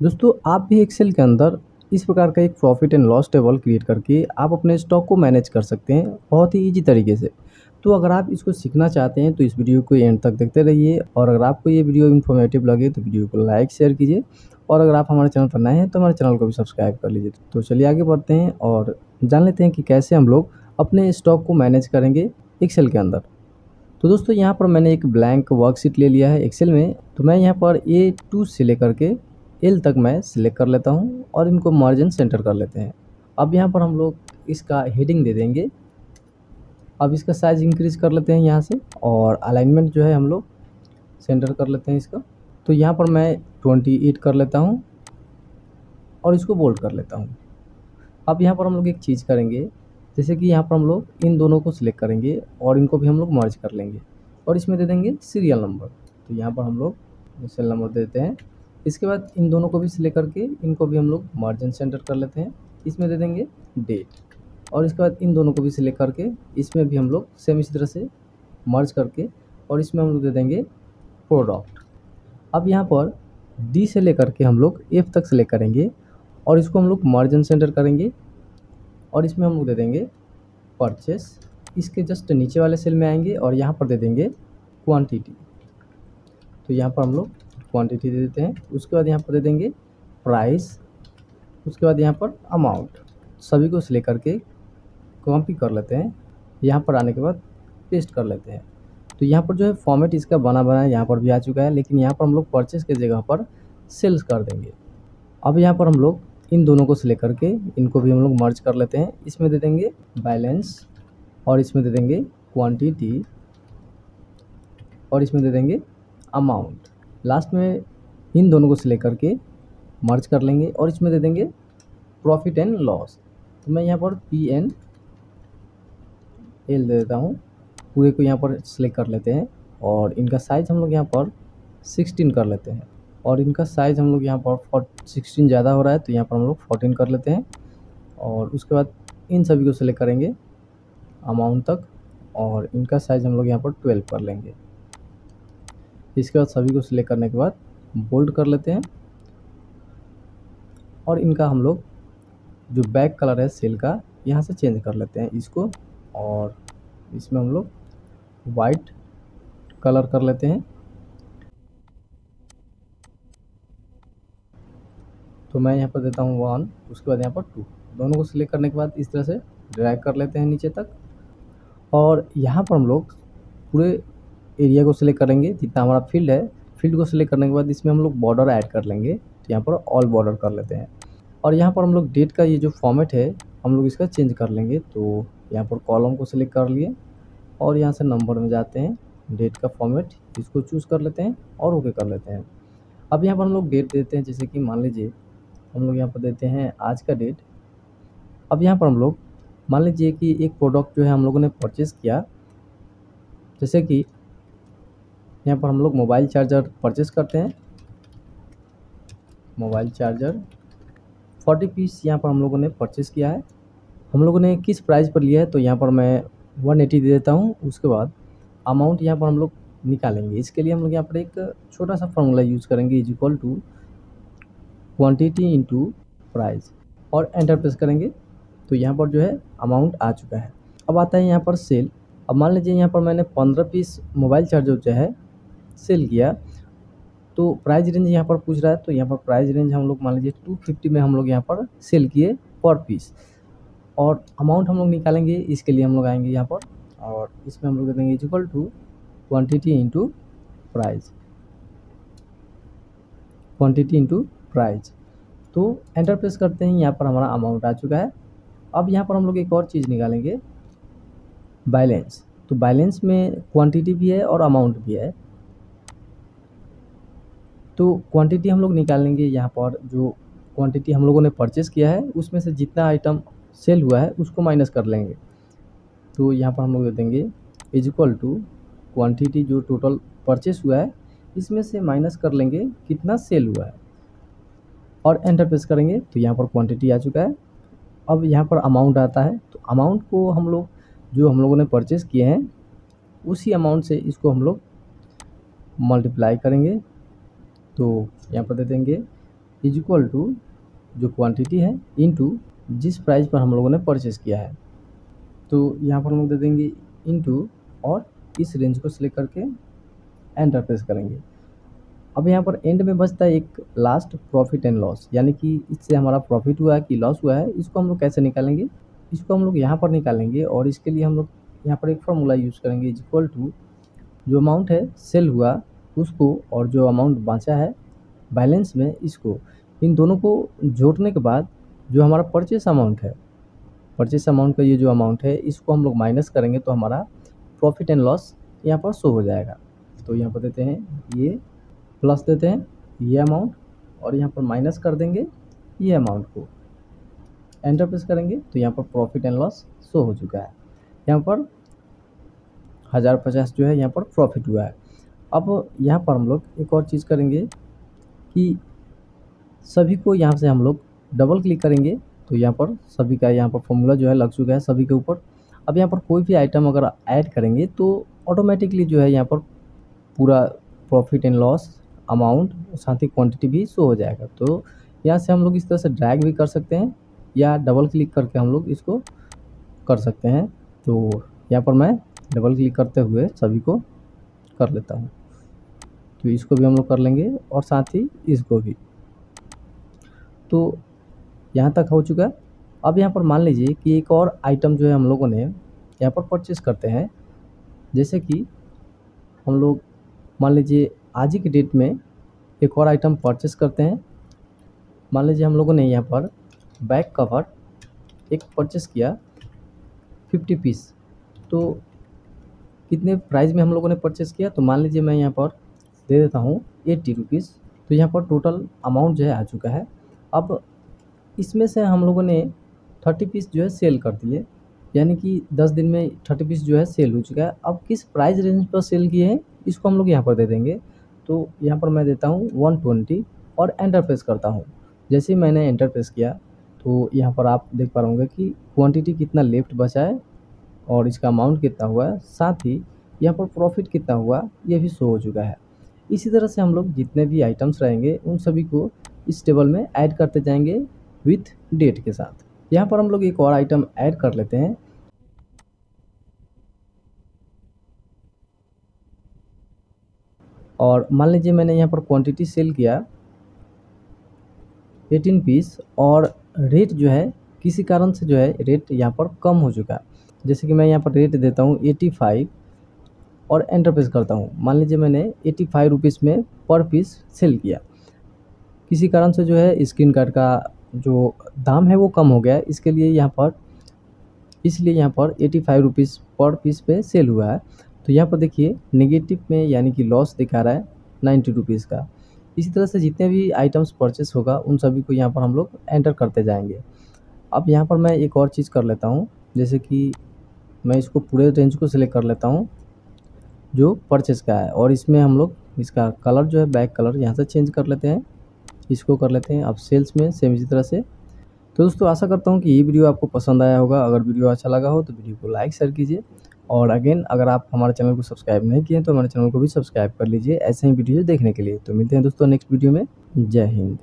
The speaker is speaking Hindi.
दोस्तों आप भी एक्सेल के अंदर इस प्रकार का एक profit and loss table create करके आप अपने स्टॉक को मैनेज कर सकते हैं बहुत ही ईजी तरीके से। तो अगर आप इसको सीखना चाहते हैं तो इस वीडियो को एंड तक देखते रहिए और अगर आपको ये वीडियो इन्फॉर्मेटिव लगे तो वीडियो को लाइक शेयर कीजिए और अगर आप हमारे चैनल पर नए हैं तो हमारे चैनल को भी सब्सक्राइब कर लीजिए। तो चलिए आगे बढ़ते हैं और जान लेते हैं कि कैसे हम लोग अपने स्टॉक को मैनेज करेंगे एक्सेल के अंदर। तो दोस्तों यहाँ पर मैंने एक ब्लैंक वर्कशीट ले लिया है एक्सेल में। तो मैं यहाँ पर A2 से लेकर के एल तक मैं सिलेक्ट कर लेता हूँ और इनको मार्जिन सेंटर कर लेते हैं। अब यहाँ पर हम लोग इसका हेडिंग दे देंगे। अब इसका साइज़ इंक्रीज़ कर लेते हैं यहाँ से और अलाइनमेंट जो है हम लोग सेंटर कर लेते हैं इसका। तो यहाँ पर मैं 28 कर लेता हूँ और इसको बोल्ड कर लेता हूँ। अब यहाँ पर हम लोग एक चीज़ करेंगे, जैसे कि यहाँ पर हम लोग इन दोनों को सिलेक्ट करेंगे और इनको भी हम लोग मर्ज कर लेंगे और इसमें दे देंगे सीरियल नंबर। तो यहाँ पर हम लोग सीरियल नंबर देते हैं। इसके बाद इन दोनों को भी सिलेक्ट करके इनको भी हम लोग मार्जिन सेंटर कर लेते हैं, इसमें दे देंगे डेट। और इसके बाद इन दोनों को भी सिलेक्ट करके इसमें भी हम लोग सेम इसी तरह से मर्ज करके और इसमें हम लोग दे देंगे प्रोडक्ट। अब यहाँ पर डी से लेकर के हम लोग एफ तक सिलेक्ट करेंगे और इसको हम लोग मार्जिन सेंटर करेंगे और इसमें हम लोग दे देंगे परचेस। इसके जस्ट नीचे वाले सेल में आएंगे और यहाँ पर दे देंगे क्वांटिटी। तो यहाँ पर हम लोग क्वांटिटी दे देते हैं। उसके बाद यहाँ पर दे देंगे प्राइस। उसके बाद यहाँ पर अमाउंट। सभी को सिलेक्ट करके कॉपी कर लेते हैं, यहाँ पर आने के बाद पेस्ट कर लेते हैं। तो यहाँ पर जो है फॉर्मेट इसका बना बना यहाँ पर भी आ चुका है, लेकिन यहाँ पर हम लोग परचेस के जगह पर सेल्स कर देंगे। अब यहाँ पर हम लोग इन दोनों को सिलेक्ट करके इनको भी हम लोग मर्ज कर लेते हैं। इसमें दे देंगे बैलेंस और इसमें दे देंगे क्वांटिटी और इसमें दे देंगे अमाउंट। लास्ट में इन दोनों को सिलेक्ट करके मर्ज कर लेंगे और इसमें दे देंगे प्रॉफिट एंड लॉस। तो मैं यहाँ पर PNL दे देता हूँ। पूरे को यहाँ पर सिलेक्ट कर लेते हैं और इनका साइज़ हम लोग यहाँ पर 16 कर लेते हैं और इनका साइज़ हम लोग यहाँ पर 16 ज़्यादा हो रहा है तो यहाँ पर हम लोग 14 कर लेते हैं। और उसके बाद इन सभी को सिलेक्ट करेंगे अमाउंट तक और इनका साइज़ हम लोग यहाँ पर 12 कर लेंगे। इसके बाद सभी को सिलेक्ट करने के बाद बोल्ड कर लेते हैं और इनका हम लोग जो बैक कलर है सेल का यहाँ से चेंज कर लेते हैं इसको और इसमें हम लोग वाइट कलर कर लेते हैं। तो मैं यहाँ पर देता हूँ 1, उसके बाद यहाँ पर 2। दोनों को सिलेक्ट करने के बाद इस तरह से ड्रैग कर लेते हैं नीचे तक और यहाँ पर हम लोग पूरे एरिया को सिलेक्ट करेंगे जितना हमारा फील्ड है। फील्ड को सिलेक्ट करने के बाद इसमें हम लोग बॉर्डर ऐड कर लेंगे। तो यहाँ पर ऑल बॉर्डर कर लेते हैं और यहाँ पर हम लोग डेट का ये जो फॉर्मेट है हम लोग इसका चेंज कर लेंगे। तो यहाँ पर कॉलम को सिलेक्ट कर लिए और यहाँ से नंबर में जाते हैं, डेट का फॉर्मेट इसको चूज़ कर लेते हैं और ओके कर लेते हैं। अब यहाँ पर हम लोग डेट देते हैं, जैसे कि मान लीजिए हम लोग यहाँ पर देते हैं आज का डेट। अब यहाँ पर हम लोग मान लीजिए कि एक प्रोडक्ट जो है हम लोगों ने परचेज़ किया, जैसे कि यहाँ पर हम लोग मोबाइल चार्जर परचेज़ करते हैं। मोबाइल चार्जर 40 पीस यहाँ पर हम लोगों ने परचेज़ किया है। हम लोगों ने किस प्राइस पर लिया है तो यहाँ पर मैं 180 दे देता हूँ। उसके बाद अमाउंट यहाँ पर हम लोग निकालेंगे। इसके लिए हम लोग यहाँ पर एक छोटा सा फार्मूला यूज़ करेंगे, is equal to quantity into price और एंटर प्रेस करेंगे। तो यहाँ पर जो है अमाउंट आ चुका है। अब आता है यहाँ पर सेल। अब मान लीजिए यहाँ पर मैंने 15 पीस मोबाइल चार्जर जो है सेल किया, तो प्राइस रेंज यहाँ पर पूछ रहा है। तो यहाँ पर प्राइस रेंज हम लोग मान लीजिए 250 में हम लोग यहाँ पर सेल किए पर पीस और अमाउंट हम लोग निकालेंगे। इसके लिए हम लोग आएंगे यहाँ पर और इसमें हम लोग दे देंगे is equal to quantity into price, quantity into price. तो एंटर प्रेस करते हैं, यहाँ पर हमारा अमाउंट आ चुका है। अब यहाँ पर हम लोग एक और चीज़ निकालेंगे, बैलेंस। तो बैलेंस में क्वांटिटी भी है और अमाउंट भी है। तो क्वांटिटी हम लोग निकालेंगे, यहाँ पर जो क्वांटिटी हम लोगों ने परचेज़ किया है उसमें से जितना आइटम सेल हुआ है उसको माइनस कर लेंगे। तो यहाँ पर हम लोग दे देंगे इज इक्वल टू क्वांटिटी जो टोटल परचेस हुआ है इसमें से माइनस कर लेंगे कितना सेल हुआ है और एंटर प्रेस करेंगे। तो यहाँ पर क्वांटिटी आ चुका है। अब यहाँ पर अमाउंट आता है। तो अमाउंट को हम लोग जो हम लोगों ने परचेज़ किए हैं उसी अमाउंट से इसको हम लोग मल्टीप्लाई करेंगे। तो यहाँ पर दे देंगे इज इक्वल टू जो क्वांटिटी है इनटू जिस प्राइस पर हम लोगों ने परचेस किया है। तो यहाँ पर हम लोग दे देंगे इनटू और इस रेंज को सिलेक्ट करके एंटर प्रेस करेंगे। अब यहाँ पर एंड में बचता है एक लास्ट प्रॉफिट एंड लॉस, यानी कि इससे हमारा प्रॉफिट हुआ है कि लॉस हुआ है, इसको हम लोग कैसे निकालेंगे। इसको हम लोग यहाँ पर निकालेंगे और इसके लिए हम लोग यहाँ पर एक फार्मूला यूज़ करेंगे इज इक्वल टू जो अमाउंट है सेल हुआ उसको और जो अमाउंट बचा है बैलेंस में, इसको इन दोनों को जोड़ने के बाद जो हमारा परचेस अमाउंट है, परचेस अमाउंट का ये जो अमाउंट है इसको हम लोग माइनस करेंगे तो हमारा प्रॉफिट एंड लॉस यहाँ पर शो हो जाएगा। तो यहाँ पर देते हैं ये प्लस देते हैं ये अमाउंट और यहाँ पर माइनस कर देंगे ये अमाउंट को, एंटर प्रेस करेंगे तो यहाँ पर प्रॉफिट एंड लॉस शो हो चुका है। यहाँ पर 1050 जो है यहाँ पर प्रॉफिट हुआ है। अब यहाँ पर हम लोग एक और चीज़ करेंगे कि सभी को यहाँ से हम लोग डबल क्लिक करेंगे तो यहाँ पर सभी का यहाँ पर फॉर्मूला जो है लग चुका है सभी के ऊपर। अब यहाँ पर कोई भी आइटम अगर ऐड करेंगे तो ऑटोमेटिकली जो है यहाँ पर पूरा प्रॉफिट एंड लॉस अमाउंट साथ ही क्वांटिटी भी शो हो जाएगा। तो यहाँ से हम लोग इस तरह से ड्रैग भी कर सकते हैं या डबल क्लिक करके हम लोग इसको कर सकते हैं। तो यहाँ पर मैं डबल क्लिक करते हुए सभी को कर लेता हूँ। तो इसको भी हम लोग कर लेंगे और साथ ही इसको भी। तो यहाँ तक हो चुका है। अब यहाँ पर मान लीजिए कि एक और आइटम जो है हम लोगों ने यहाँ पर परचेस करते हैं, जैसे कि हम लोग मान लीजिए आज ही की डेट में एक और आइटम परचेस करते हैं। मान लीजिए हम लोगों ने यहाँ पर बैक कवर एक परचेस किया 50 पीस। तो कितने प्राइस में हम लोगों ने परचेस किया, तो मान लीजिए मैं यहाँ पर दे देता हूँ 80 रुपीज़। तो यहाँ पर टोटल अमाउंट जो है आ चुका है। अब इसमें से हम लोगों ने 30 पीस जो है सेल कर दिए, यानी कि 10 दिन में 30 पीस जो है सेल हो चुका है। अब किस प्राइस रेंज पर सेल किए हैं इसको हम लोग यहाँ पर दे देंगे। तो यहाँ पर मैं देता हूँ 120 और एंटर प्रेस करता हूँ। जैसे ही मैंने एंटर प्रेस किया तो यहाँ पर आप देख पा रहे कि क्वांटिटी कितना लेफ्ट बचा है और इसका अमाउंट कितना हुआ है, साथ ही यहाँ पर प्रॉफिट कितना हुआ ये भी शो हो चुका है। इसी तरह से हम लोग जितने भी आइटम्स रहेंगे उन सभी को इस टेबल में ऐड करते जाएंगे विथ डेट के साथ। यहाँ पर हम लोग एक और आइटम ऐड कर लेते हैं। और मान लीजिए मैंने यहाँ पर क्वांटिटी सेल किया 18 पीस और रेट जो है किसी कारण से जो है रेट यहाँ पर कम हो चुका है। जैसे कि मैं यहाँ पर रेट देता हूँ 85 और एंटर प्रेस करता हूँ। मान लीजिए मैंने 85 रुपीज़ में पर पीस सेल किया, किसी कारण से जो है स्क्रीन कार्ड का जो दाम है वो कम हो गया है, इसके लिए यहाँ पर इसलिए यहाँ पर 85 रुपीज़ पर पीस पे सेल हुआ है। तो यहाँ पर देखिए नेगेटिव में यानी कि लॉस दिखा रहा है 90 रुपीज़ का। इसी तरह से जितने भी आइटम्स परचेस होगा उन सभी को यहाँ पर हम लोग एंटर करते जाएंगे। अब यहाँ पर मैं एक और चीज़ कर लेता हूँ, जैसे कि मैं इसको पूरे रेंज को सिलेक्ट कर लेता हूँ जो परचेस का है और इसमें हम लोग इसका कलर जो है बैक कलर यहाँ से चेंज कर लेते हैं, इसको कर लेते हैं। अब सेल्स में सेम इसी तरह से। तो दोस्तों आशा करता हूँ कि ये वीडियो आपको पसंद आया होगा। अगर वीडियो अच्छा लगा हो तो वीडियो को लाइक शेयर कीजिए और अगेन अगर आप हमारे चैनल को सब्सक्राइब नहीं किए तो हमारे चैनल को भी सब्सक्राइब कर लीजिए ऐसे ही वीडियो देखने के लिए। तो मिलते हैं दोस्तों नेक्स्ट वीडियो में। जय हिंद।